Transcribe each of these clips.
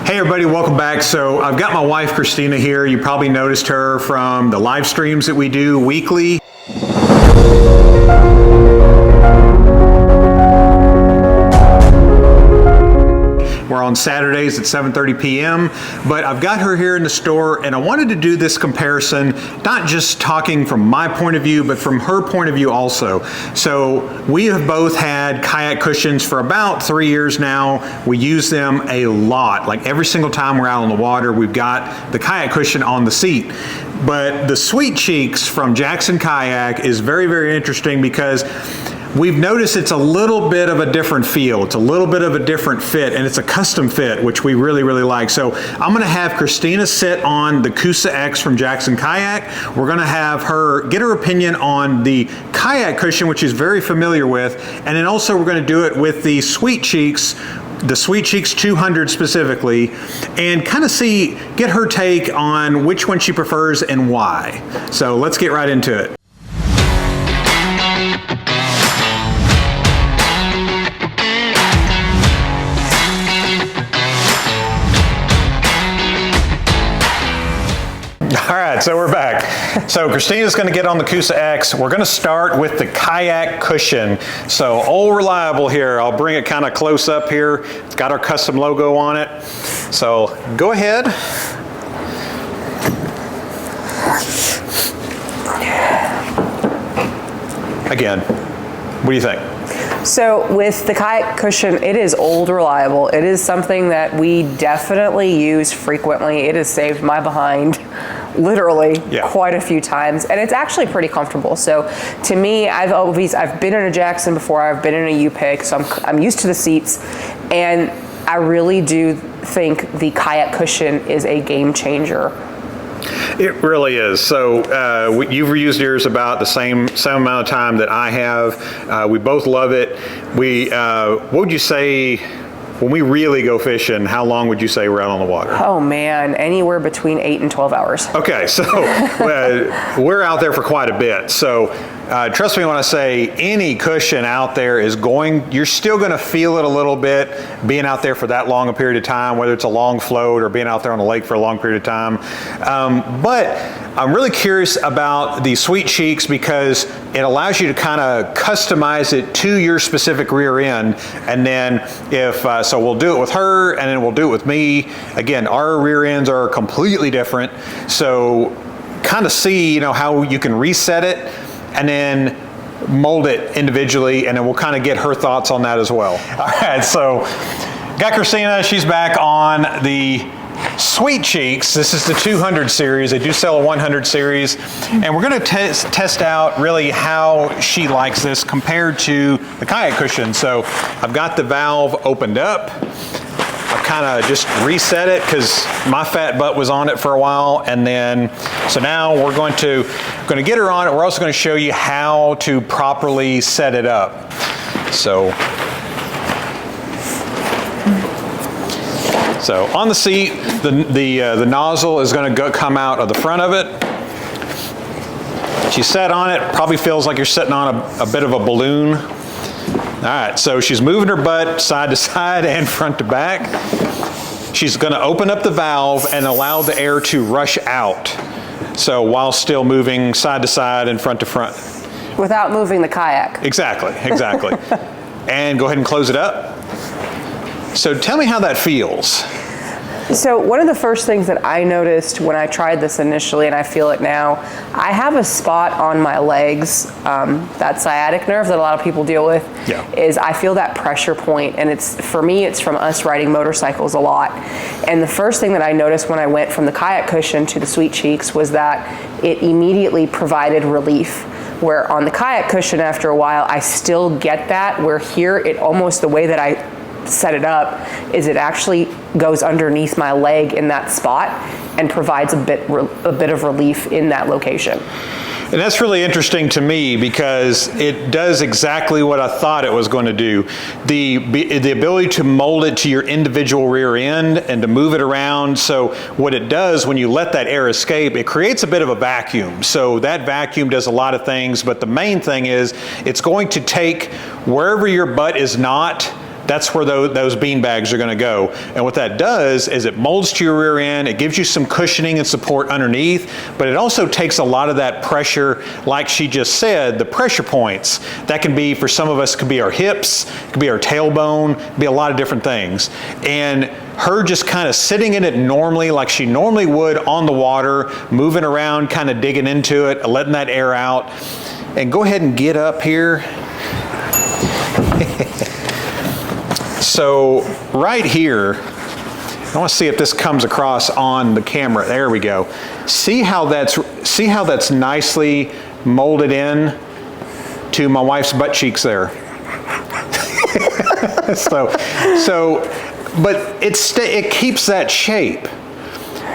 Hey everybody, welcome back. So I've got my wife Christina here. You probably noticed her from the live streams that we do weekly. We're on Saturdays at 7:30 p.m. But I've got her here in the store, and I wanted to do this comparison, not just talking from my point of view, but from her point of view also. So we have both had kayak cushions for about 3 years now. We use them a lot. Like every single time we're out on the water, we've got the kayak cushion on the seat. But the Sweet Cheeks from Jackson Kayak is very, very interesting because we've noticed it's a little bit of a different feel. It's a little bit of a different fit, and it's a custom fit, which we really, really like. So I'm gonna have Christina sit on the Cusa X from Jackson Kayak. We're gonna have her get her opinion on the kayak cushion, which she's very familiar with, and then also we're gonna do it with the Sweet Cheeks, the Sweet Cheeks 200 specifically, and kind of get her take on which one she prefers and why. So let's get right into it. All right, so we're back. So Christina's gonna get on the Cusa X. We're gonna start with the Kayak Cushion. So old reliable here. I'll bring it kind of close up here. It's got our custom logo on it. So go ahead. Again, what do you think? So with the Kayak Cushion, it is old reliable. It is something that we definitely use frequently. It has saved my behind literally quite a few times, and it's actually pretty comfortable. So to me, I've been in a Jackson before, I've been in a U-Pick, so I'm used to the seats, and I really do think the Kayak Cushion is a game changer. It really is. So you've reused yours about the same amount of time that I have. We both love it. What would you say, when we really go fishing, how long would you say we're out on the water? Oh man, anywhere between 8 and 12 hours. Okay, so we're out there for quite a bit. So trust me when I say any cushion out there you're still gonna feel it a little bit being out there for that long a period of time, whether it's a long float or being out there on the lake for a long period of time. But I'm really curious about the Sweet Cheeks because it allows you to kind of customize it to your specific rear end. And then so we'll do it with her and then we'll do it with me. Again, our rear ends are completely different. So kind of see, how you can reset it and then mold it individually, and then we'll kind of get her thoughts on that as well. All right, so got Christina, she's back on the Sweet Cheeks. This is the 200 series. They do sell a 100 series, and we're gonna test out really how she likes this compared to the Kayak Cushion. So I've got the valve opened up. I've kind of just reset it because my fat butt was on it for a while, and then so now we're going to get her on it. We're also going to show you how to properly set it up. So on the seat, the nozzle is going to come out of the front of it. She's set on it. Probably feels like you're sitting on a bit of a balloon. All right, so she's moving her butt side to side and front to back. She's going to open up the valve and allow the air to rush out. So while still moving side to side and front to front. Without moving the kayak. Exactly. And go ahead and close it up. So tell me how that feels. So one of the first things that I noticed when I tried this initially, and I feel it now, I have a spot on my legs, that sciatic nerve that a lot of people deal with, is I feel that pressure point, and for me, it's from us riding motorcycles a lot. And the first thing that I noticed when I went from the Kayak Cushion to the Sweet Cheeks was that it immediately provided relief. Where on the Kayak Cushion, after a while, I still get that, where here, the way that I set it up is it actually goes underneath my leg in that spot and provides a bit of relief in that location. And that's really interesting to me because it does exactly what I thought it was going to do. The ability to mold it to your individual rear end and to move it around. So what it does when you let that air escape, it creates a bit of a vacuum. So that vacuum does a lot of things, but the main thing is it's going to take wherever your butt is not, that's where those bean bags are going to go. And what that does is it molds to your rear end, it gives you some cushioning and support underneath, but it also takes a lot of that pressure, like she just said, the pressure points. That can be, for some of us, it could be our hips, it could be our tailbone, it could be a lot of different things. And her just kind of sitting in it normally, like she normally would on the water, moving around, kind of digging into it, letting that air out. And go ahead and get up here. So right here, I want to see if this comes across on the camera. There we go. See how that's nicely molded in to my wife's butt cheeks there. But it keeps that shape.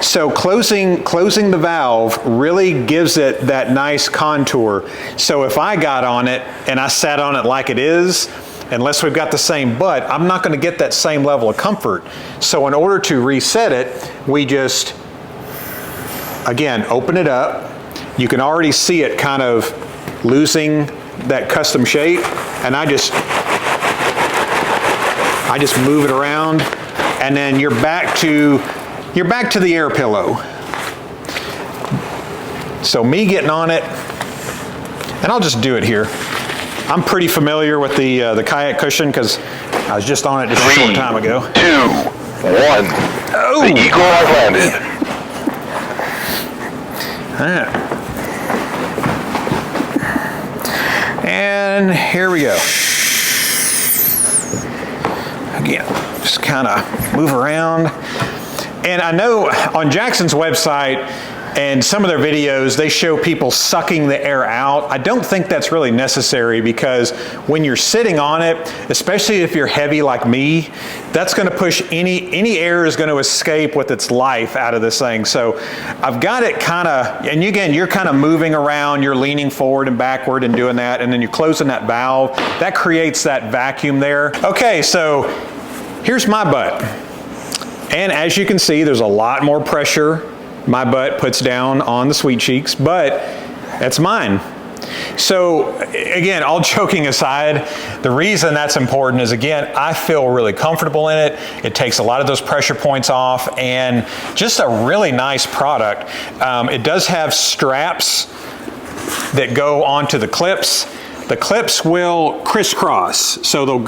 So closing the valve really gives it that nice contour. So if I got on it and I sat on it like it is, unless we've got the same butt, I'm not going to get that same level of comfort. So in order to reset it, we just, again, open it up. You can already see it kind of losing that custom shape, and I just move it around, and then you're back to the air pillow. So me getting on it, and I'll just do it here. I'm pretty familiar with the Kayak Cushion because I was just on it just a short time ago. 3, 2, 1. Oh. The Eagle has landed. And here we go. Again, just kind of move around. And I know on Jackson's website and some of their videos, they show people sucking the air out. I don't think that's really necessary, because when you're sitting on it, especially if you're heavy like me, that's going to push any air is going to escape with its life out of this thing. So I've got it kind of, and again, you're kind of moving around, you're leaning forward and backward and doing that, and then you're closing that valve. That creates that vacuum there. Okay, so here's my butt. And as you can see, there's a lot more pressure my butt puts down on the sweet cheeks, but that's mine. So again, all joking aside, the reason that's important is, again, I feel really comfortable in it. It takes a lot of those pressure points off, and just a really nice product. It does have straps that go onto the clips. The clips will crisscross, so they'll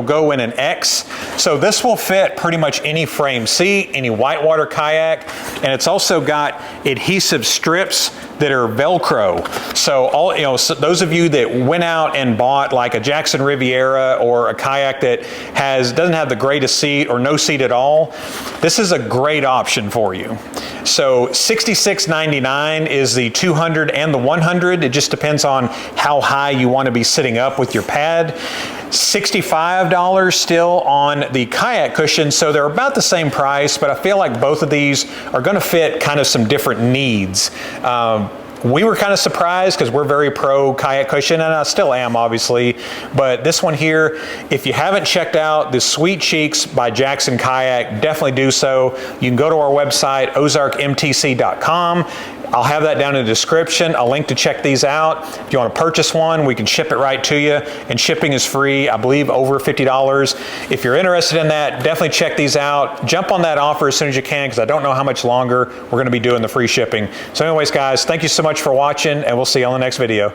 go in an X. So this will fit pretty much any frame seat, any whitewater kayak, and it's also got adhesive strips that are Velcro. So so those of you that went out and bought like a Jackson Riviera or a kayak that doesn't have the greatest seat or no seat at all, this is a great option for you. So $66.99 is the 200 and the 100. It just depends on how high you want to be sitting up with your pad. $65 still on the Kayak Cushion, so they're about the same price, but I feel like both of these are going to fit kind of some different needs. We were kind of surprised because we're very pro Kayak Cushion, and I still am, obviously. But this one here, if you haven't checked out the Sweet Cheeks by Jackson Kayak, definitely do so. You can go to our website, ozarkmtc.com. I'll have that down in the description, a link to check these out. If you want to purchase one, we can ship it right to you, and shipping is free, I believe over $50. If you're interested in that, definitely check these out. Jump on that offer as soon as you can, because I don't know how much longer we're going to be doing the free shipping. So anyways, guys, thank you so much for watching, and we'll see you on the next video.